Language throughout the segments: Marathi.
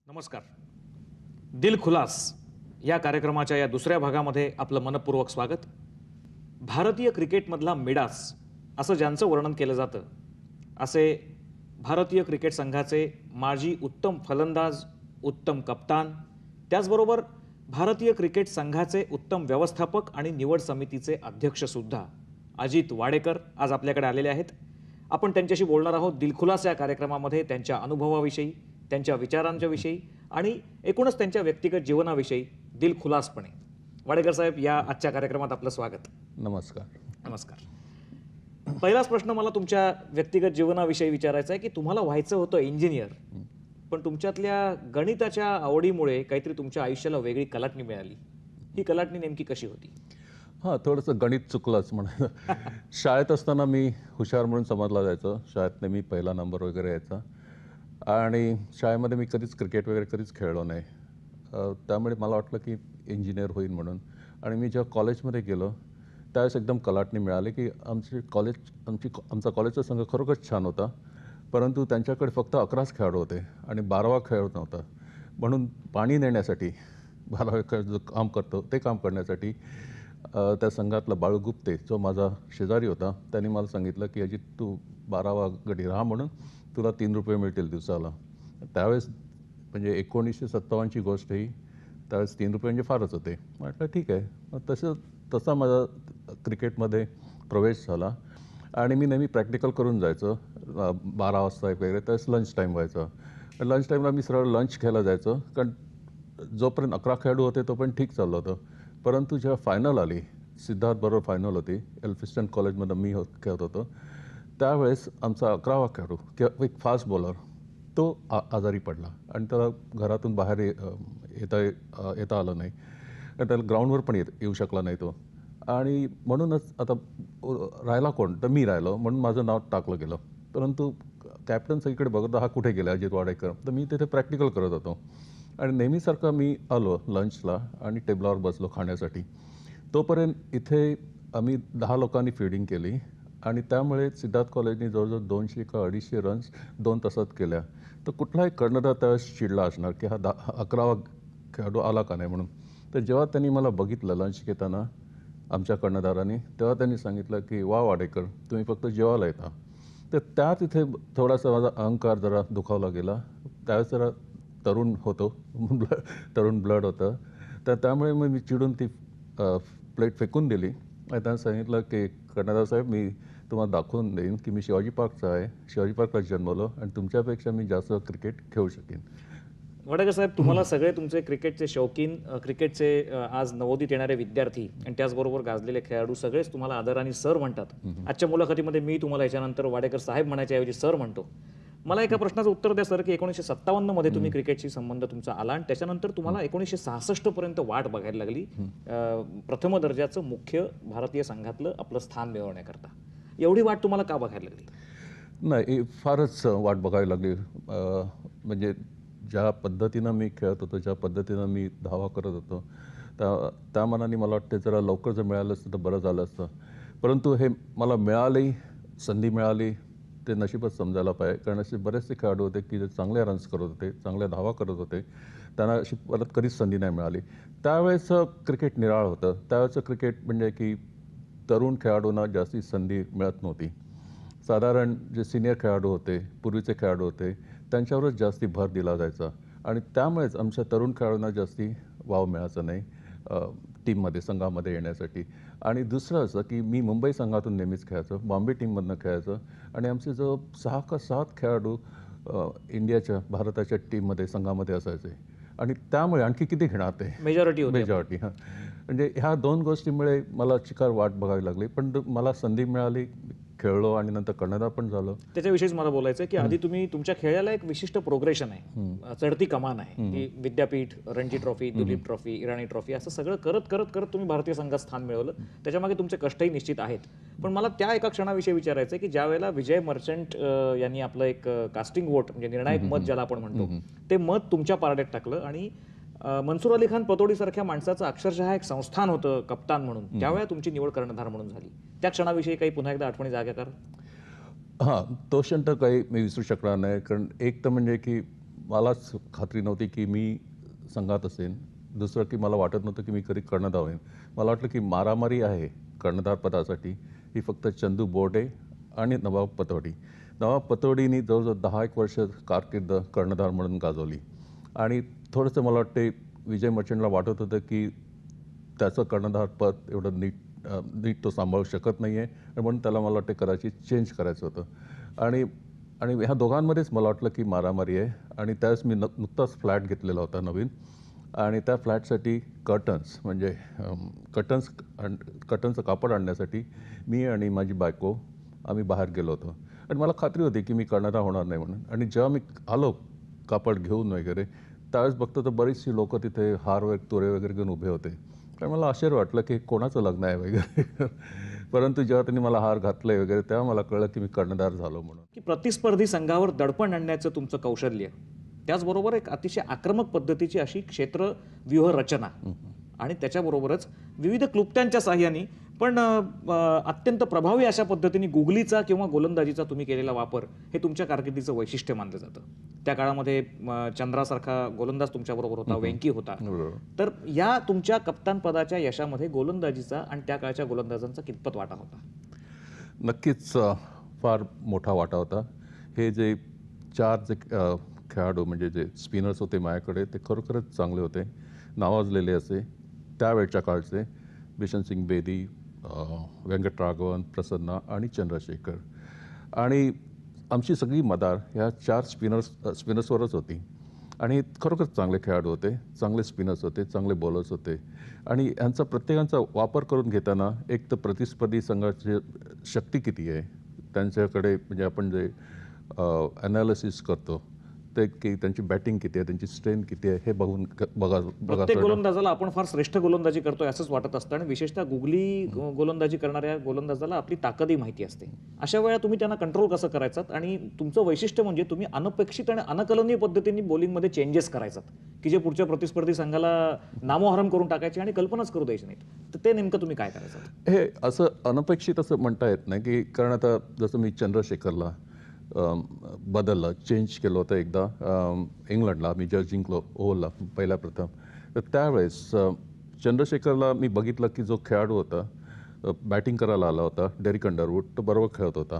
नमस्कार. दिल खुलास या कार्यक्रमाच्या या दुसऱ्या भागामध्ये आपलं मनपूर्वक स्वागत. भारतीय क्रिकेटमधला मिडास असं ज्यांचं वर्णन केलं जातं असे भारतीय क्रिकेट संघाचे माजी उत्तम फलंदाज, उत्तम कप्तान, त्याचबरोबर भारतीय क्रिकेट संघाचे उत्तम व्यवस्थापक आणि निवड समितीचे अध्यक्षसुद्धा अजित वाडेकर आज आपल्याकडे आलेले आहेत. आपण त्यांच्याशी बोलणार आहोत दिलखुलास या कार्यक्रमामध्ये त्यांच्या अनुभवाविषयी, त्यांच्या विचारांच्या विषयी आणि एकूणच त्यांच्या व्यक्तिगत जीवनाविषयी दिलखुलासपणे. वाडेकर साहेब, या आजच्या कार्यक्रमात आपलं स्वागत. नमस्कार. नमस्कार. पहिलाच प्रश्न मला तुमच्या व्यक्तिगत जीवनाविषयी विचारायचा आहे की तुम्हाला व्हायचं होतं इंजिनियर, पण तुमच्यातल्या गणिताच्या आवडीमुळे काहीतरी तुमच्या आयुष्याला वेगळी कलाटणी मिळाली. ही कलाटणी नेमकी कशी होती? हां, थोडंसं गणित चुकलंच म्हणायचं. शाळेत असताना मी हुशार म्हणून समजला जायचो. शाळेत मी पहिला नंबर वगैरे यायचा आणि शाळेमध्ये मी कधीच क्रिकेट वगैरे कधीच खेळलो नाही. त्यामुळे मला वाटलं की इंजिनियर होईन म्हणून. आणि मी जेव्हा कॉलेजमध्ये गेलो त्यावेळेस एकदम कलाटणी मिळाली की आमचा कॉलेजचा संघ खरोखरच छान होता, परंतु त्यांच्याकडे फक्त 11च खेळाडू होते आणि 12वा खेळाडू नव्हता. म्हणून पाणी नेण्यासाठी 12वा खेळ जो काम करतो ते काम करण्यासाठी त्या संघातला बाळू गुप्ते जो माझा शेजारी होता त्यांनी मला सांगितलं की अजित, तू 12वा गडी राहा, म्हणून तुला 3 रुपये मिळतील दिवसाला. त्यावेळेस म्हणजे 1957ची गोष्ट ही. त्यावेळेस 3 रुपये म्हणजे फारच होते. म्हटलं ठीक आहे. मग तसा माझा क्रिकेटमध्ये प्रवेश झाला आणि मी नेहमी प्रॅक्टिकल करून जायचो. 12 वाजता वगैरे त्यावेळेस लंच टाईम व्हायचा. लंच टाईमला मी सरळ लंच घ्यायला जायचो, कारण जोपर्यंत 11 खेळाडू होते तोपर्यंत ठीक चाललं होतं. परंतु जेव्हा फायनल आली, सिद्धार्थबरोबर फायनल होती, एल्फिस्टन कॉलेजमध्ये मी खेळत होतो, त्यावेळेस आमचा 11वा खेळाडू किंवा एक फास्ट बॉलर तो आजारी पडला आणि त्याला घरातून बाहेर येता आलं नाही. त्याला ग्राउंडवर पण येऊ शकला नाही तो. आणि म्हणूनच आता राहिला कोण, तर मी राहिलो, म्हणून माझं नाव टाकलं गेलं. परंतु कॅप्टन सगळीकडे बघत हा कुठे गेला अजित वाडेकर, तर मी तिथे प्रॅक्टिकल करत होतो. आणि नेहमीसारखं मी आलो लंचला आणि टेबलावर बसलो खाण्यासाठी. तोपर्यंत इथे आम्ही 10 लोकांनी फील्डिंग केली आणि त्यामुळे सिद्धार्थ कॉलेजने जवळजवळ 200 का 250 रन्स 2 तासात केल्या. तर कुठलाही कर्णधार त्यावेळेस चिडला असणार की हा 11वा खेळाडू आला का नाही म्हणून. तर जेव्हा त्यांनी मला बघितलं लंच घेताना आमच्या कर्णधारांनी, तेव्हा त्यांनी सांगितलं की वा वाडेकर, तुम्ही फक्त जेवायला येता. तर त्या तिथे थोडासा माझा अहंकार जरा दुखावला गेला. त्यावेळेस जरा तरुण होतो, तरुण ब्लड होतं. तर त्यामुळे मग मी चिडून ती प्लेट फेकून दिली आणि त्यांना सांगितलं की कर्णधार साहेब, मी तुम्हाला दाखवून देईन की मी शिवाजी पार्कचा आहे, शिवाजी पार्कला जन्मलो आणि तुमच्यापेक्षा मी जास्त क्रिकेट खेळू शकेन. वाडेकर साहेब, तुम्हाला सगळे तुमचे क्रिकेटचे शौकीन, क्रिकेटचे आज नवोदित येणारे विद्यार्थी आणि त्याचबरोबर गाजलेले खेळाडू सगळेच तुम्हाला आदराने सर म्हणतात. आजच्या मुलाखतीमध्ये मी तुम्हाला याच्यानंतर वाडेकर साहेब म्हणायच्या ऐवजी सर म्हणतो. मला एका प्रश्नाचं उत्तर द्या सर, की 1957 मध्ये तुम्ही क्रिकेटशी संबंध तुमचा आला आणि त्याच्यानंतर तुम्हाला 1966 पर्यंत वाट बघायला लागली प्रथम दर्जाचं मुख्य भारतीय संघातलं आपलं स्थान मिळवण्याकरता. एवढी वाट तुम्हाला का बघायला लागली? नाही, फारच वाट बघावी लागली. म्हणजे ज्या पद्धतीनं मी खेळत होतो, ज्या पद्धतीनं मी धावा करत होतो, त्या मानाने मला वाटते जरा लवकर जर मिळालं असतं तर बरं झालं असतं. परंतु हे मला मिळाली, संधी मिळाली, ते नशीबच समजायला पाहिजे. कारण असे बरेचसे खेळाडू होते की जे चांगले रन्स करत होते, चांगल्या धावा करत होते, त्यांना अशी परत कधीच संधी नाही मिळाली. त्यावेळेचं क्रिकेट निराळ होतं. त्यावेळेचं क्रिकेट म्हणजे की तरुण खेळाडूंना जास्ती संधी मिळत नव्हती. साधारण जे सिनियर खेळाडू होते, पूर्वीचे खेळाडू होते, त्यांच्यावरच जास्ती भर दिला जायचा आणि त्यामुळेच आमच्या तरुण खेळाडूंना जास्ती वाव मिळायचा नाही टीममध्ये, संघामध्ये येण्यासाठी. आणि दुसरं असं की मी मुंबई संघातून नेहमीच खेळायचो, बॉम्बे टीममधनं खेळायचं आणि आमचे जो 6 का 7 खेळाडू इंडियाच्या, भारताच्या टीममध्ये, संघामध्ये असायचे. आणि त्यामुळे आणखी किती घेणार ते मेजॉरिटी. हां, म्हणजे ह्या 2 गोष्टीमुळे मला चिकार वाट बघावी लागली. पण मला संधी मिळाली, खेळलो आणि नंतर कर्णधार पण झालो. त्याच्याविषयीच मला बोलायचं आहे की आधी तुम्ही तुमच्या खेळाला एक विशिष्ट प्रोग्रेशन आहे, चढती कमान आहे की विद्यापीठ, Ranji trophy, Duleep trophy, Irani trophy, असं सगळं करत करत करत तुम्ही भारतीय संघात स्थान मिळवलं. त्याच्यामागे तुमचे कष्टही निश्चित आहेत. पण मला त्या एका क्षणाविषयी विचारायचं आहे की ज्या वेळेला विजय मर्चंट यांनी आपलं एक कास्टिंग वोट, म्हणजे निर्णायक मत ज्याला आपण म्हणतो, ते मत तुमच्या पारड्यात टाकलं आणि मनसूर अली खान पतोडी सारख्या माणसाचं अक्षरशः एक संस्थान होतं कप्तान म्हणून, त्यावेळेला तुमची निवड कर्णधार म्हणून झाली. त्या क्षणाविषयी काही पुन्हा एकदा आठवणी जाग्या कर. हां, तो क्षण तर काही मी विसरू शकणार नाही. कारण एक तर म्हणजे की मलाच खात्री नव्हती की मी संघात असेन. दुसरं की मला वाटत नव्हतं की मी कधी कर्णधार होईन. मला वाटलं की मारामारी आहे कर्णधार पदासाठी ही फक्त चंदू बोर्डे आणि नवाब पतौडी. नवाब पतौडीनी जवळजवळ 10 वर्ष कारकीर्द कर्णधार म्हणून गाजवली आणि थोडंसं मला वाटते विजय मर्चंटला वाटत होतं की त्याचं कर्णधारपद एवढं नीट तो सांभाळू शकत नाही आहे आणि म्हणून त्याला मला वाटते कदाचित चेंज करायचं होतं. आणि आणि ह्या दोघांमध्येच मला वाटलं की मारामारी आहे आणि त्यावेळेस मी नुकताच फ्लॅट घेतलेला होता नवीन आणि त्या फ्लॅटसाठी कर्टन्स म्हणजे कर्टन्सचं कापड आणण्यासाठी मी आणि माझी बायको आम्ही बाहेर गेलो होतो आणि मला खात्री होती की मी कर्णधार होणार नाही म्हणून. आणि जेव्हा मी आलो कापड घेऊन वगैरे त्यावेळेस बघतो तर बरीचशी लोकं तिथे तुरे वगैरे घेऊन उभे होते. तर मला आश्चर्य वाटलं की कोणाचं लग्न आहे वगैरे. परंतु जेव्हा त्यांनी मला हार घातले वगैरे तेव्हा मला कळलं की मी कर्णधार झालो म्हणून. की प्रतिस्पर्धी संघावर दडपण आणण्याचं तुमचं कौशल्य, त्याचबरोबर एक अतिशय आक्रमक पद्धतीची अशी क्षेत्र व्यूह रचना आणि त्याच्याबरोबरच विविध क्लुप्त्यांच्या साह्याने पण अत्यंत प्रभावी अशा पद्धतीने गुगलीचा किंवा गोलंदाजीचा तुम्ही केलेला वापर हे तुमच्या कारकिर्दीचं वैशिष्ट्य मानलं जातं. त्या काळामध्ये चंद्रासारखा गोलंदाज तुमच्याबरोबर होता, वेंकी होता. बरोबर. तर या तुमच्या कप्तानपदाच्या यशामध्ये गोलंदाजीचा आणि त्या काळच्या गोलंदाजांचा कितपत वाटा होता? नक्कीच फार मोठा वाटा होता. हे जे 4 खेळाडू म्हणजे जे स्पिनर्स होते माझ्याकडे ते खरोखरच चांगले होते, नावाजलेले असे त्यावेळच्या काळचे. बिशन सिंग बेदी, व्यंकटराघवन, प्रसन्ना आणि चंद्रशेखर. आणि आमची सगळी मदार ह्या 4 स्पिनर्सवरच होती आणि खरोखरच चांगले खेळाडू होते, चांगले स्पिनर्स होते, चांगले बॉलर्स होते. आणि यांचा प्रत्येकांचा वापर करून घेताना एक तर प्रतिस्पर्धी संघाची शक्ती किती आहे त्यांच्याकडे म्हणजे आपण जे ॲनालिसिस करतो ते की त्यांची बॅटिंग किती आहे, त्यांची स्ट्रेंथ किती आहे हे बघा. प्रत्येक गोलंदाजाला आपण फार श्रेष्ठ गोलंदाजी करतोय असंच वाटत असतं आणि विशेषतः गुगली गोलंदाजी करणाऱ्या गोलंदाजाला आपली ताकदही माहिती असते. अशा वेळा तुम्ही त्यांना कंट्रोल कसं करायचात आणि तुमचं वैशिष्ट्य म्हणजे तुम्ही अनपेक्षित आणि अनकलनीय पद्धतीने बॉलिंगमध्ये चेंजेस करायचात की जे पुढच्या प्रतिस्पर्धी संघाला नामोहरम करून टाकायचे आणि कल्पनाच करू द्यायची नाहीत. तर ते नेमकं तुम्ही काय करायचं? हे असं अनपेक्षित असं म्हणता येत नाही की कारण आता जसं मी चंद्रशेखरला बदललं, चेंज केलं होतं एकदा इंग्लंडला मी जेव्हा जिंकलो ओव्हरला पहिल्या प्रथम. तर त्यावेळेस चंद्रशेखरला मी बघितलं की जो खेळाडू होता बॅटिंग करायला आला होता डेरिक अंडरवूड, तो बरोबर खेळत होता.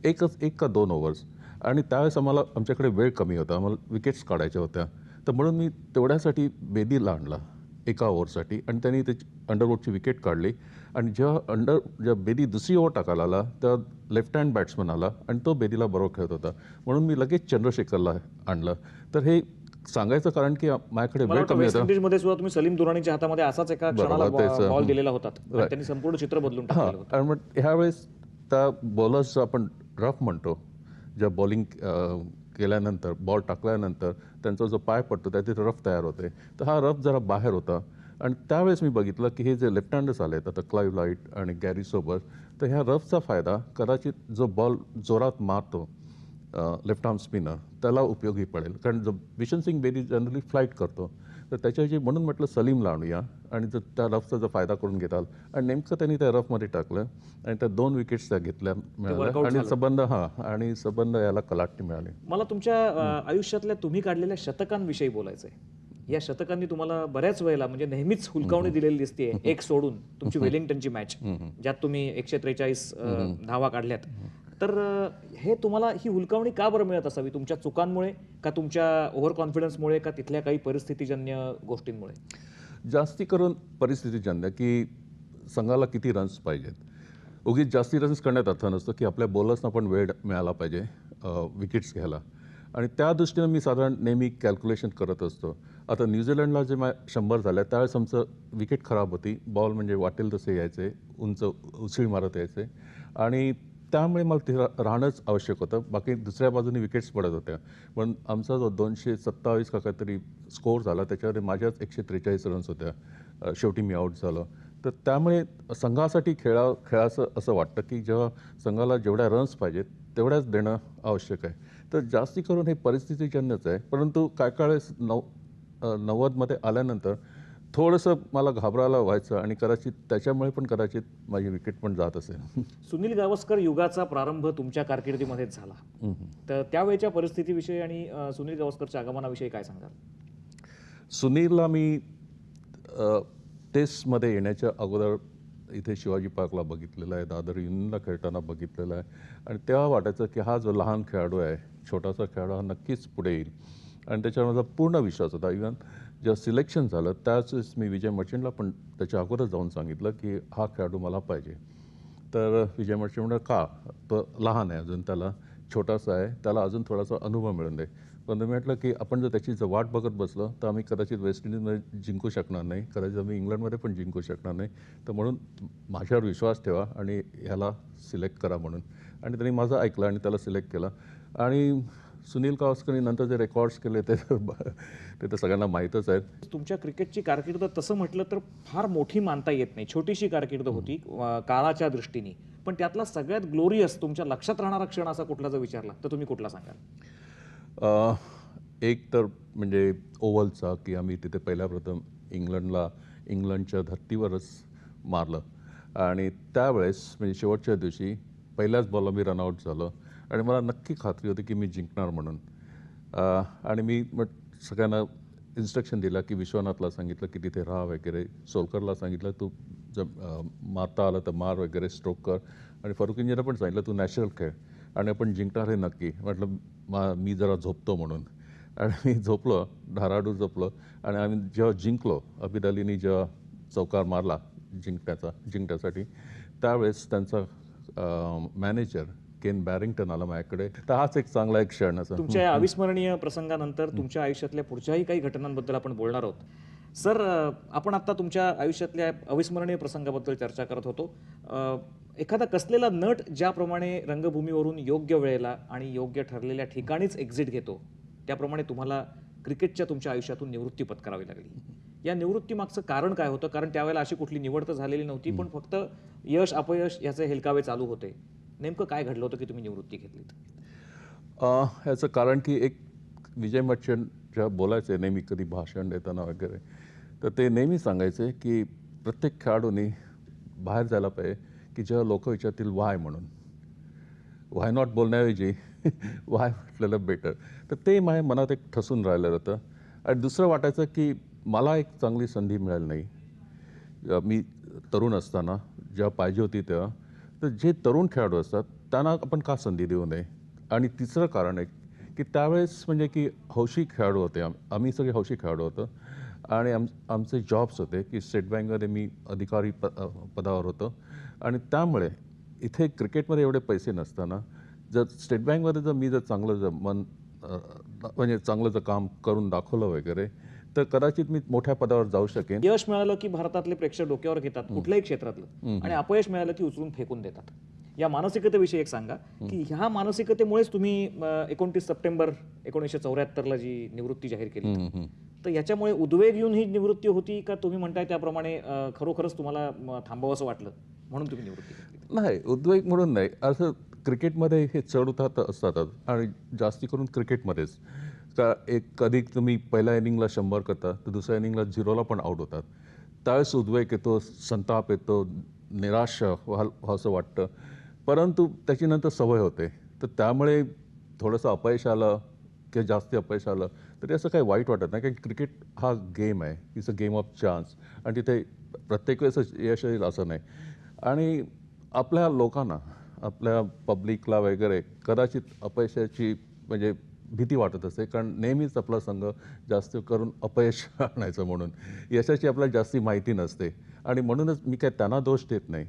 एक का 2 ओव्हर्स आणि त्यावेळेस आमच्याकडे वेळ कमी होता, आम्हाला विकेट्स काढायच्या होत्या. तर म्हणून मी तेवढ्यासाठी बेदीला आणला एका ओव्हरसाठी आणि त्यांनी त्याची अंडरवूडची विकेट काढली. आणि जेव्हा बेदी दुसरी ओव्हर टाकायला आला तेव्हा लेफ्ट हँड बॅट्समन आला आणि तो बेदीला बरोबर खेळत होता म्हणून मी लगेच चंद्रशेखरला आणलं. तर हे सांगायचं कारण की माझ्याकडे वेळ कमी वेस्ट होता. इंडिजमध्ये सुद्धा तुम्ही सलीम दुराणीच्या हातामध्ये असाच एका क्षणाला बॉल दिलेला होता आणि त्यांनी संपूर्ण चित्र बदलून टाकलेलं होतं. आणि मग ह्यावेळेस त्या बॉलर्स आपण रफ म्हणतो, ज्या बॉलिंग केल्यानंतर बॉल टाकल्यानंतर त्यांचा जो पाय पडतो त्या तिथे रफ तयार होते. तर हा रफ जरा बाहेर होता आणि त्यावेळेस मी बघितलं की हे जे लेफ्ट हँडर्स आले आता क्लाइव्ह लाईट आणि गॅरी सोबत, तर ह्या रफचा फायदा कदाचित जो बॉल जोरात मारतो लेफ्ट आर्म स्पिनर त्याला उपयोगी पडेल. कारण जो बिशन सिंग बेदी जनरली फ्लाईट करतो तर त्याच्याऐवजी म्हणून म्हटलं सलीमला आणूया आणि जर त्या रफचा जर फायदा करून घेताल. आणि नेमकं त्यांनी त्या रफमध्ये टाकलं आणि त्या 2 विकेट्स त्या मिळाल्या आणि संबंध याला कलाटणी मिळाली. मला तुमच्या आयुष्यातल्या तुम्ही काढलेल्या शतकांविषयी बोलायचंय. या शतकांनी तुम्हाला बऱ्याच वेळेला म्हणजे नेहमीच हुलकावणी दिलेली दिसते. एक सोडून तुमची वेलिंग्टनची मॅच ज्यात तुम्ही 143 धावा काढल्यात. तर हे तुम्हाला ही हुलकावणी का बरं मिळत असावी? तुमच्या चुकांमुळे का तुमच्या ओव्हर कॉन्फिडन्समुळे का तिथल्या काही परिस्थितीजन्य गोष्टींमुळे? जास्ती करून परिस्थितीजन्य की संघाला किती रन्स पाहिजेत. उगीच जास्ती रन्स करण्यात अर्थ नसतो की आपल्या बॉलर्सना पण वेळ मिळाला पाहिजे विकेट्स घ्यायला. आणि त्या दृष्टीनं मी साधारण नेहमी कॅल्क्युलेशन करत असतो. आता न्यूझीलंडला जे 100 झाल्या त्यावेळेस आमचं विकेट खराब होती, बॉल म्हणजे वाटेल तसे यायचे, उंच उछळी मारत यायचे आणि त्यामुळे मला तिथं राहणंच आवश्यक होतं. बाकी दुसऱ्या बाजूने विकेट्स पडत होत्या. पण आमचा जो 227 का काहीतरी स्कोअर झाला त्याच्यामध्ये माझ्याच 143 रन्स होत्या. शेवटी मी आऊट झालो. तर त्यामुळे संघासाठी खेळाचं असं वाटतं की जेव्हा संघाला जेवढ्या रन्स पाहिजेत तेवढ्याच देणं आवश्यक आहे. तर जास्ती करून हे परिस्थितीजन्यच आहे. परंतु काय वेळेस 90मध्ये आल्यानंतर थोडंसं मला घाबरायला व्हायचं आणि कदाचित त्याच्यामुळे पण कदाचित माझी विकेट पण जात असेल. सुनील गावस्कर युगाचा प्रारंभ तुमच्या कारकिर्दीमध्येच झाला. तर त्यावेळच्या परिस्थितीविषयी आणि सुनील गावस्करच्या आगमनाविषयी काय सांगाल? सुनीलला मी टेस्टमध्ये येण्याच्या अगोदर इथे शिवाजी पार्कला बघितलेला आहे, दादर युनियनला खेळताना बघितलेला आहे आणि तेव्हा वाटायचं की हा जो लहान खेळाडू आहे, छोटासा खेळाडू, हा नक्कीच पुढे येईल आणि त्याच्यावर माझा पूर्ण विश्वास होता. इव्हन जेव्हा सिलेक्शन झालं त्याच वेळेस मी विजय मर्चंटला पण त्याच्या अगोदरच जाऊन सांगितलं की हा खेळाडू मला पाहिजे. तर विजय मर्चंट म्हणलं का, तो लहान आहे अजून, त्याला छोटासा आहे, त्याला अजून थोडासा अनुभव मिळून दे. पण मी म्हटलं की आपण जर त्याची जर वाट बघत बसलो तर आम्ही कदाचित वेस्ट इंडिजमध्ये जिंकू शकणार नाही, कदाचित आम्ही इंग्लंडमध्ये पण जिंकू शकणार नाही. तर म्हणून माझ्यावर विश्वास ठेवा आणि ह्याला सिलेक्ट करा म्हणून. आणि त्यांनी माझं ऐकलं आणि त्याला सिलेक्ट केलं. आणि सुनील गावस्करनी नंतर जे रेकॉर्ड्स केले ते तर सगळ्यांना माहीतच आहेत. तुमच्या क्रिकेटची कारकीर्द तसं म्हटलं तर फार मोठी मानता येत नाही, छोटीशी कारकीर्द होती काळाच्या दृष्टीने. पण त्यातला सगळ्यात ग्लोरियस तुमच्या लक्षात राहणारा क्षण असा कुठला जर विचारला तर तुम्ही कुठला सांगाल? एक तर म्हणजे ओव्हलचा, की आम्ही तिथे पहिल्या प्रथम इंग्लंडच्या धर्तीवरच मारलं आणि त्यावेळेस म्हणजे शेवटच्या दिवशी पहिल्याच बॉलला मी रनआउट झालो आणि मला नक्की खात्री होती की मी जिंकणार म्हणून. आणि मी मग सगळ्यांना इन्स्ट्रक्शन दिला की विश्वनाथला सांगितलं की तिथे राहा वगैरे, सोलकरला सांगितलं तू जर मारता आलं तर मार वगैरे, स्ट्रोक कर, आणि फारुख इंजिनला पण सांगितलं तू नॅचरल खेळ आणि आपण जिंकणार हे नक्की. म्हटलं मी जरा झोपतो म्हणून आणि मी झोपलो, धाराडू झोपलो आणि आम्ही जेव्हा जिंकलो, अबिद अलीनी जेव्हा चौकार मारला जिंकण्यासाठी, त्यावेळेस त्यांचा मॅनेजर केन बॅरिंग्टन आला माझ्याकडे. तर हाच एक चांगला एक क्षण असा. तुमच्या या अविस्मरणीय प्रसंगानंतर तुमच्या आयुष्यातल्या पुढच्याही काही घटनांबद्दल आपण बोलणार आहोत. सर, आपण आता तुमच्या आयुष्यातल्या अविस्मरणीय प्रसंगाबद्दल चर्चा करत होतो. एखादा कसलेला नट ज्याप्रमाणे रंगभूमीवरून योग्य वेळेला आणि योग्य ठरलेल्या ठिकाणीच एक्झिट घेतो, त्याप्रमाणे तुम्हाला क्रिकेटच्या तुमच्या आयुष्यातून निवृत्ती पत्करावी लागली. या निवृत्तीमागचं कारण काय होतं? कारण त्यावेळेला अशी कुठली निवड तर झालेली नव्हती, पण फक्त यश अपयश याचे हेलकावे चालू होते. नेमकं काय घडलं होतं की तुम्ही निवृत्ती घेतलीत? ह्याचं कारण की एक विजय मर्चंट जेव्हा बोलायचे नेहमी कधी भाषण देताना वगैरे, तर ते नेहमी सांगायचे की प्रत्येक खेळाडूंनी बाहेर जायला पाहिजे की जेव्हा लोक विचारतील वाय म्हणून, वाय नॉट बोलण्याऐवजी वाय म्हटलेलं बेटर. तर ते माझ्या मनात एक ठसून राहिलं होतं. आणि दुसरं वाटायचं की मला एक चांगली संधी मिळाली नाही मी तरुण असताना, जेव्हा पाहिजे होती तेव्हा. तर जे तरुण खेळाडू असतात त्यांना आपण का संधी देऊ नये. आणि तिसरं कारण आहे की त्यावेळेस म्हणजे की हौशी खेळाडू होते, आम्ही सगळे हौशी खेळाडू होतो आणि आमचे जॉब्स होते की स्टेट बँकमध्ये मी अधिकारी पदावर होतो आणि त्यामुळे इथे क्रिकेटमध्ये एवढे पैसे नसताना जर स्टेट बँकमध्ये जर मी चांगलं म्हणजे चांगलं जर काम करून दाखवलं वगैरे, तर कदाचित मी मोठ्या पदावर जाऊ शकेन. यश मिळालं की भारतातले प्रेक्षक डोक्यावर घेतात कुठल्याही क्षेत्रातलं, आणि अपयश मिळालं की उचलून फेकून देतात. या मानसिकतेविषयी एक सांगा की ह्या मानसिकतेमुळेच तुम्ही 29 सप्टेंबर 1974 जी निवृत्ती जाहीर केली, तर याच्यामुळे उद्वेग येऊन ही निवृत्ती होती का तुम्ही म्हणताय त्याप्रमाणे खरोखरच तुम्हाला थांबावंसं वाटलं म्हणून तुम्ही निवृत्ती घेतली? नाही, उद्वेग म्हणून नाही. असं क्रिकेटमध्ये हे चढ उतार असतातच आणि जास्ती करून क्रिकेटमध्येच. का कधी तुम्ही पहिल्या इनिंगला 100 करता तर दुसऱ्या इनिंगला 0ला पण आऊट होतात. त्यावेळेस उद्वेग येतो, संताप येतो, निराश व्हावंसं वाटतं. परंतु त्याच्यानंतर सवय होते. तर त्यामुळे थोडंसं अपयश आलं किंवा जास्ती अपयश आलं तरी असं काही वाईट वाटत नाही, कारण क्रिकेट हा गेम आहे, it's a game of chance आणि तिथे प्रत्येक वेळेस यश येईल असं नाही. आणि आपल्या लोकांना, आपल्या पब्लिकला वगैरे कदाचित अपयशाची म्हणजे भीती वाटत असते, कारण नेहमीच आपला संघ जास्त करून अपयश आणायचं म्हणून, यशाची आपल्याला जास्ती माहिती नसते. आणि म्हणूनच मी काय त्यांना दोष देत नाही.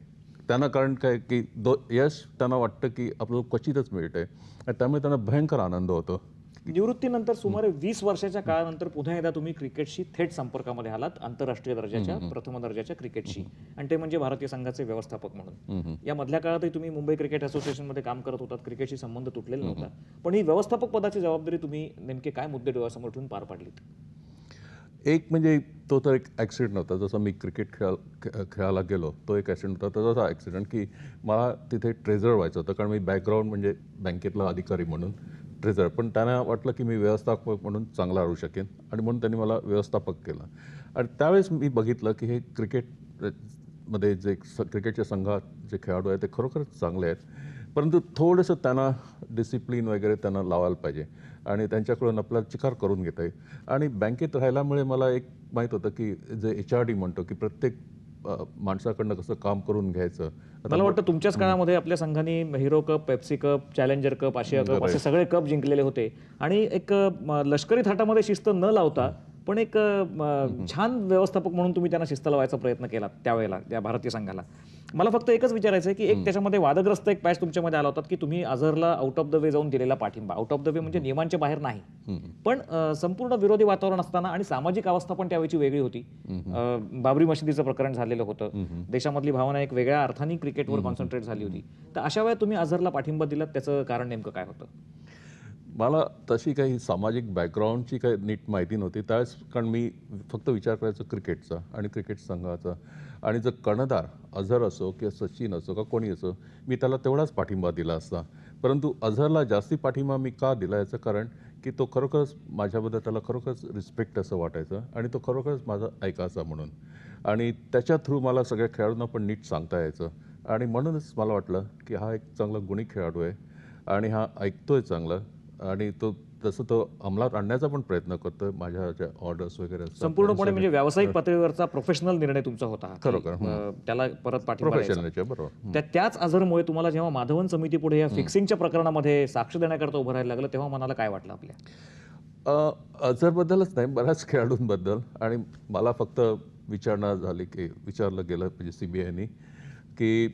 त्यांना कारण काय की यश त्यांना वाटतं की आपल्याला क्वचितच मिळतंय आणि त्यामुळे त्यांना भयंकर आनंद होतो. निवृत्तीनंतर सुमारे 20 वर्षाच्या काळानंतर पुन्हा एकदा तुम्ही क्रिकेटशी थेट संपर्कामध्ये आलात, आंतरराष्ट्रीय दर्जाच्या प्रथम दर्जाच्या क्रिकेटशी, आणि ते म्हणजे भारतीय संघाचे व्यवस्थापक म्हणून. या मधल्या काळातही तुम्ही मुंबई क्रिकेट असोसिएशनमध्ये काम करत होतात, क्रिकेटशी संबंध तुटलेला नव्हता. पण ही व्यवस्थापक पदाची जबाबदारी तुम्ही नेमके काय मुद्दे डोळ्यासमोर ठेवून पार पाडलीत? एक म्हणजे तो तर एक ॲक्सिडेंट होता. जसं मी क्रिकेट खेळायला गेलो, तो एक ॲक्सिडेंट होता. तसा ॲक्सिडेंट की मला तिथे ट्रेझर व्हायचं होतं, कारण मी बॅकग्राऊंड म्हणजे बँकेतला अधिकारी म्हणून. ट्रेझर, पण त्यांना वाटलं की मी व्यवस्थापक म्हणून चांगला राहू शकेन आणि म्हणून त्यांनी मला व्यवस्थापक केलं. आणि त्यावेळेस मी बघितलं की हे क्रिकेटमध्ये जे क्रिकेटच्या संघात जे खेळाडू आहेत ते खरोखरच चांगले आहेत, परंतु थोडंसं त्यांना डिसिप्लिन वगैरे त्यांना लावायला पाहिजे आणि त्यांच्याकडून आपल्याला चिकार करून घेता येईल. आणि बँकेत राहिल्यामुळे मला एक माहीत होतं की जे HRD म्हणतो की प्रत्येक माणसाकडनं कसं काम करून घ्यायचं. आता मला वाटतं तुमच्याच काळामध्ये आपल्या संघाने hero cup, Pepsi cup, challenger cup, आशिया कप असे सगळे कप जिंकलेले होते आणि एक लष्करी थाटामध्ये शिस्त न लावता पण एक छान व्यवस्थापक म्हणून तुम्ही त्यांना शिस्त लावायचा प्रयत्न केला त्यावेळेला त्या भारतीय संघाला. मला फक्त एकच विचारायचं आहे की एक त्याच्यामध्ये वादग्रस्त एक पॅच तुमच्यामध्ये आला होता की तुम्ही अझरला आउट ऑफ द वे जाऊन दिलेला पाठिंबा, आउट ऑफ द वे म्हणजे नियमांच्या बाहेर नाही, पण संपूर्ण विरोधी वातावरण असताना आणि सामाजिक अवस्था पण त्यावेळची वेगळी होती. बाबरी मशिदीचं प्रकरण झालेलं होतं, देशामधली भावना एक वेगळ्या अर्थाने क्रिकेटवर कॉन्सन्ट्रेट झाली होती. तर अशा वेळेला तुम्ही अझरला पाठिंबा दिलात, त्याचं कारण नेमकं काय होतं? मला तशी काही सामाजिक बॅकग्राऊंडची काही नीट माहिती नव्हती त्यावेळेस, कारण मी फक्त विचार करायचो क्रिकेटचा आणि क्रिकेट संघाचा. आणि जर कर्णधार अझर असो किंवा सचिन असो का कोणी असो, मी त्याला तेवढाच पाठिंबा दिला असता. परंतु अझरला जास्ती पाठिंबा मी का दिला याचं कारण की तो खरोखरच माझ्याबद्दल त्याला खरोखरच रिस्पेक्ट असं वाटायचं आणि तो खरोखरच माझा ऐकायचा म्हणून. आणि त्याच्या थ्रू मला सगळ्या खेळाडूंना पण नीट सांगता यायचं आणि म्हणूनच मला वाटलं की हा एक चांगला गुणी खेळाडू आहे आणि हा ऐकतोय चांगलं आणि तो जसं तो अंमलात आणण्याचा पण प्रयत्न करतोय. माझ्या ज्या ऑर्डर्स वगैरे असतात संपूर्णपणे म्हणजे व्यावसायिक पातळीवरचा प्रोफेशनल निर्णय तुमचा होता हा, की, खरोखर, त्याला परत पाठिंबा द्यायचा. प्रोफेशनलच्या बरोबर. त्याच आजारामुळे तुम्हाला जेव्हा माधवन समिती पुढे या फिक्सिंगच्या प्रकरणामध्ये साक्ष देण्याकरता उभं राहायला लागलं तेव्हा मनाला काय वाटलं आपल्या? अझरबद्दलच नाही, बऱ्याच खेळाडूंबद्दल. आणि मला फक्त विचारलं गेलं म्हणजे CBIने की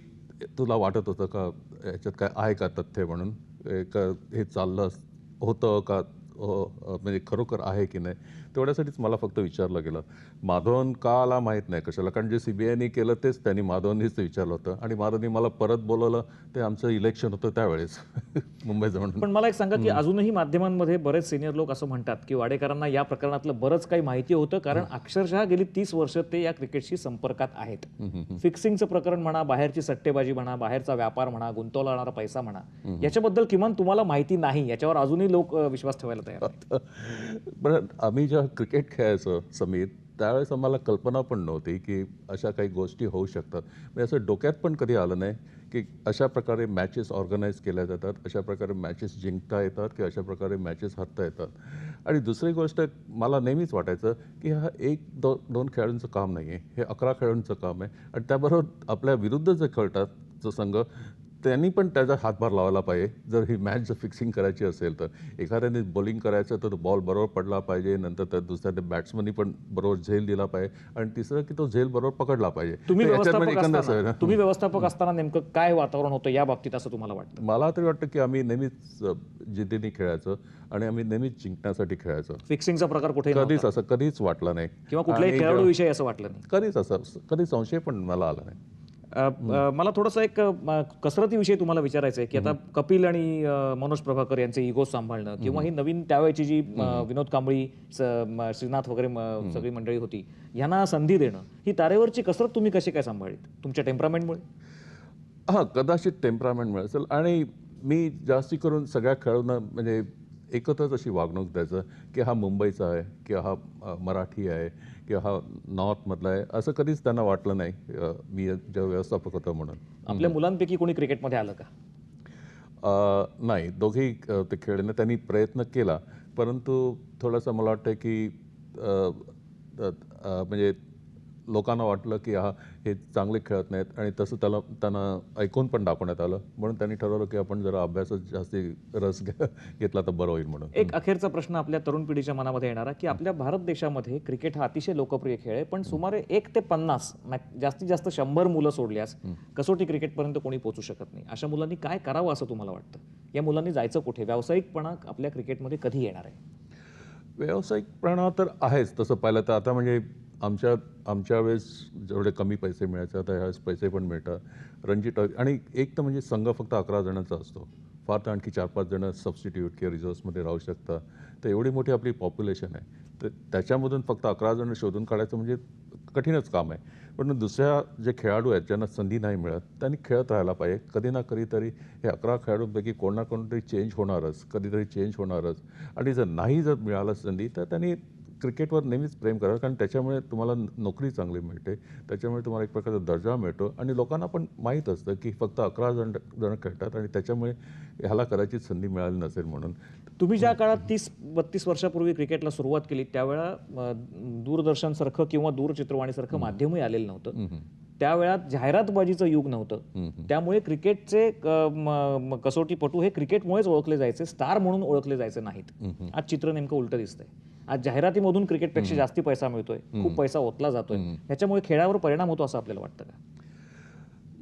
तुला वाटत होतं का याच्यात काय आहे का तथ्य म्हणून, हे चाललं होतं का, म्हणजे खरोखर आहे की नाही, तेवढ्यासाठीच मला फक्त विचारलं गेलं. माधवन का आला माहीत नाही कशाला, कारण जे CBIने केलं तेच त्यांनी माधवनीच विचारलं होतं आणि माधवनी मला परत बोलवलं. ते आमचं इलेक्शन होतं त्यावेळेस मुंबई जाऊन. पण मला एक सांगा की अजूनही माध्यमांमध्ये बरेच सिनियर लोक असं म्हणतात की वाडेकरांना या प्रकरणातलं बरंच काही माहिती होतं, कारण अक्षरशः गेली 30 वर्ष ते या क्रिकेटशी संपर्कात आहेत. फिक्सिंगचं प्रकरण म्हणा, बाहेरची सट्टेबाजी म्हणा, बाहेरचा व्यापार म्हणा, गुंतवला जाणारा पैसा म्हणा, याच्याबद्दल किमान तुम्हाला माहिती नाही याच्यावर अजूनही लोक विश्वास ठेवायला तयार आहेत. बरं, आम्ही जेव्हा क्रिकेट खेळायचो समीर, त्यावेळेस आम्हाला कल्पना पण नव्हती की अशा काही गोष्टी होऊ शकतात. म्हणजे असं डोक्यात पण कधी आलं नाही की अशा प्रकारे मॅचेस ऑर्गनाईज केल्या जातात, अशा प्रकारे मॅचेस जिंकता येतात की अशा प्रकारे मॅचेस हरता येतात. आणि दुसरी गोष्ट मला नेहमीच वाटायचं की हा दोन खेळाडूंचं काम नाही आहे, हे 11 खेळाडूंचं काम आहे. आणि त्याबरोबर आपल्या विरुद्ध जे खेळतात जो संघ, त्यांनी पण त्याचा हातभार लावायला पाहिजे. जर ही मॅच जर फिक्सिंग करायची असेल तर एखाद्याने बॉलिंग करायचं तर बॉल बरोबर पडला पाहिजे, नंतर त्या दुसऱ्या बॅट्समननी पण बरोबर झेल दिला पाहिजे आणि तिसरं की तो झेल बरोबर पकडला पाहिजे. तुम्ही तर याच्यात म्हणजे तुम्ही व्यवस्थापक असताना नेमकं काय वातावरण होतं या बाबतीत असं तुम्हाला वाटतं? मला तरी वाटतं की आम्ही नेहमीच जिद्दीने खेळायचो आणि आम्ही नेहमीच जिंकण्यासाठी खेळायचो. फिक्सिंगचा प्रकार कुठे कधीच असं कधीच वाटलं नाही किंवा कुठल्याही खेळाडूविषयी असं वाटलं नाही? कधीच असं कधी संशय पण मला आला नाही. मला थोडंसं एक कसरतीविषयी तुम्हाला विचारायचं आहे की आता कपिल आणि मनोज प्रभाकर यांचे इगो सांभाळणं किंवा ही नवीन त्यावेळची जी विनोद कांबळी, श्रीनाथ वगैरे सगळी मंडळी होती, यांना संधी देणं, ही तारेवरची कसरत तुम्ही कशी काय सांभाळलीत तुमच्या टेम्परामेंटमुळे? हां, कदाचित टेम्परामेंटमुळे असेल. आणि मी जास्ती करून सगळ्या खेळाडूंना म्हणजे एकत्रच अशी वागणूक द्यायचं की हा मुंबईचा आहे किंवा हा मराठी आहे किंवा हा नॉर्थमधला आहे, असं कधीच त्यांना वाटलं नाही मी जेव्हा व्यवस्थापक होतो म्हणून. आपल्या मुलांपैकी कोणी क्रिकेटमध्ये आलं का? नाही, दोघेही ते खेळणे त्यांनी प्रयत्न केला, परंतु थोडंसं मला वाटतं की म्हणजे लोकांना वाटलं की हे चांगले खेळत नाहीत आणि तसं त्यांना ऐकून पण दाखवण्यात आलं. म्हणून त्यांनी ठरवलं की आपण जरा अभ्यासात जास्ती रस घेतला तर बरं होईल म्हणून. एक अखेरचा प्रश्न आपल्या तरुण पिढीच्या मनामध्ये येणारा की आपल्या भारत देशामध्ये क्रिकेट हा अतिशय लोकप्रिय खेळ आहे, पण सुमारे 1 ते 50 जास्तीत जास्त 100 मुलं सोडल्यास कसोटी क्रिकेटपर्यंत कोणी पोहोचू शकत नाही. अशा मुलांनी काय करावं असं तुम्हाला वाटतं? या मुलांनी जायचं कुठे? व्यावसायिकपणा आपल्या क्रिकेटमध्ये कधी येणार आहे? व्यावसायिकपणा तर आहेच तसं पाहिलं तर. आता म्हणजे आमच्या वेळेस जेवढे कमी पैसे मिळायचे आता ह्यावेळेस पैसे पण मिळतात. रणजी ट्रॉफी आणि एक तर म्हणजे संघ फक्त 11 जणांचा असतो, फार तर आणखी 4-5 जणं सबस्टिट्यूट किंवा रिझर्व्समध्ये राहू शकतात. तर एवढी मोठी आपली पॉप्युलेशन आहे, तर त्याच्यामधून फक्त 11 जण शोधून काढायचं म्हणजे कठीणच काम आहे. पण दुसऱ्या जे खेळाडू आहेत ज्यांना संधी नाही मिळत त्यांनी खेळत राहायला पाहिजे. कधी ना कधीतरी हे 11 खेळाडूंपैकी कोण ना कोणतरी चेंज होणारच, कधीतरी चेंज होणारच. आणि जर मिळालं संधी तर त्यांनी क्रिकेटवर नेहमीच प्रेम करावं, कारण त्याच्यामुळे तुम्हाला नोकरी चांगली मिळते, त्याच्यामुळे तुम्हाला एक प्रकारचा दर्जा मिळतो आणि लोकांना पण माहीत असतं की फक्त 11 जण खेळतात आणि त्याच्यामुळे ह्याला कदाचित संधी मिळाली नसेल म्हणून. तुम्ही ज्या काळात 30-32 वर्षापूर्वी क्रिकेटला सुरुवात केली त्यावेळा दूरदर्शनसारखं किंवा दूरचित्रवाणीसारखं माध्यमही आलेलं नव्हतं. त्यावेळात जाहिरातबाजीचं युग नव्हतं. त्यामुळे क्रिकेटचे कसोटीपटू हे क्रिकेटमुळेच ओळखले जायचे, स्टार म्हणून ओळखले जायचे नाहीत. आज चित्र नेमकं उलटं दिसतंय. आज जाहिरातीमधून क्रिकेटपेक्षा जास्ती पैसा मिळतोय, खूप पैसा ओतला जातोय. ह्याच्यामुळे खेळावर परिणाम होतो असं आपल्याला वाटतं का?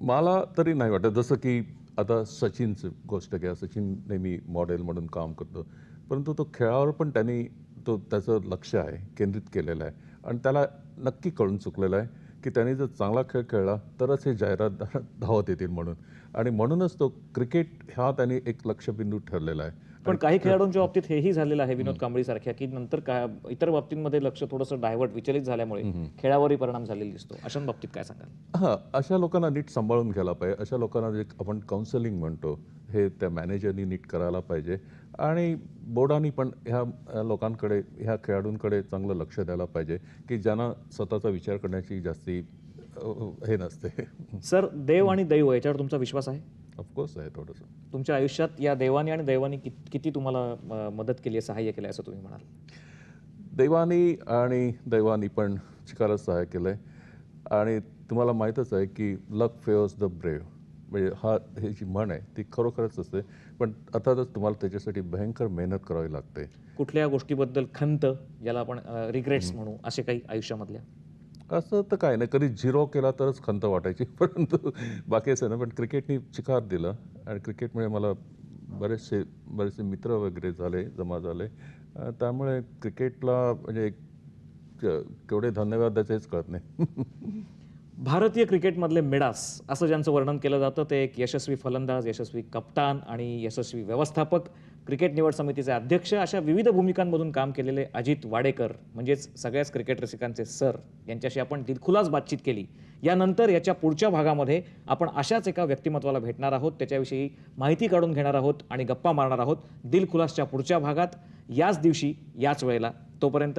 मला तरी नाही वाटत. जसं की आता सचिनची गोष्ट घ्या, सचिन नेहमी मॉडेल म्हणून काम करतो, परंतु तो खेळावर पण त्यांनी त्याचं लक्ष आहे केंद्रित केलेलं आहे आणि त्याला नक्की कळून चुकलेलं आहे की त्यांनी जर चांगला खेळ खेळला तरच हे जाहिरात धावत येतील म्हणून. आणि म्हणूनच तो क्रिकेट हा त्यांनी एक लक्षबिंदू ठरलेला आहे. पण काही खेळाडूंच्या बाबतीत हेही झालेलं आहे विनोद कांबळी सारख्या, की नंतर इतर बाबतींमध्ये लक्ष थोडंसं डायव्हर्ट विचलित झाल्यामुळे खेळावरही परिणाम झालेला दिसतो. अशा बाबतीत काय सांगाल? हां, अशा लोकांना नीट सांभाळून घ्यायला पाहिजे. अशा लोकांना जे आपण काउन्सिलिंग म्हणतो हे त्या मॅनेजरनी नीट करायला पाहिजे आणि बोर्डाने पण ह्या लोकांकडे, ह्या खेळाडूंकडे चांगलं लक्ष द्यायला पाहिजे की ज्यांना स्वतःचा विचार करण्याची जास्ती हे नसते. सर, देव आणि दैव याच्यावर तुमचा विश्वास आहे? ऑफकोर्स आहे थोडंसं. तुमच्या आयुष्यात या देवाने आणि दैवाने किती तुम्हाला मदत केली आहे, सहाय्य केलं असं तुम्ही म्हणाल? दैवानी पण चिकारात सहाय्य केलं आहे आणि तुम्हाला माहीतच आहे की लक फेवर्स द ब्रेव, म्हणजे ही जी म्हण आहे ती खरोखरच असते. पण अर्थातच तुम्हाला त्याच्यासाठी भयंकर मेहनत करावी लागते. कुठल्या गोष्टीबद्दल खंत, ज्याला आपण रिग्रेट्स म्हणू, असे काही आयुष्यामधल्या? असं तर काय नाही, कधी झिरो केला तरच खंत वाटायची, परंतु बाकी असं ना. पण क्रिकेटनी चिकार दिलं आणि क्रिकेटमुळे मला बरेचसे मित्र वगैरे जमा झाले. त्यामुळे क्रिकेटला म्हणजे केवढे धन्यवाद द्यायचे हेच कळत नाही. भारतीय क्रिकेटमधले मिडास असं ज्यांचं वर्णन केलं जातं ते एक यशस्वी फलंदाज, यशस्वी कप्तान आणि यशस्वी व्यवस्थापक, क्रिकेट निवड समितीचे अध्यक्ष, अशा विविध भूमिकांमधून काम केलेले अजित वाडेकर म्हणजेच सगळ्याच क्रिकेट रसिकांचे सर, यांच्याशी आपण दिलखुलास बातचीत केली. यानंतर याच्या पुढच्या भागामध्ये आपण अशाच एका व्यक्तिमत्वाला भेटणार आहोत, त्याच्याविषयी माहिती काढून घेणार आहोत आणि गप्पा मारणार आहोत. दिलखुलासच्या पुढच्या भागात याच दिवशी याच वेळेला. तोपर्यंत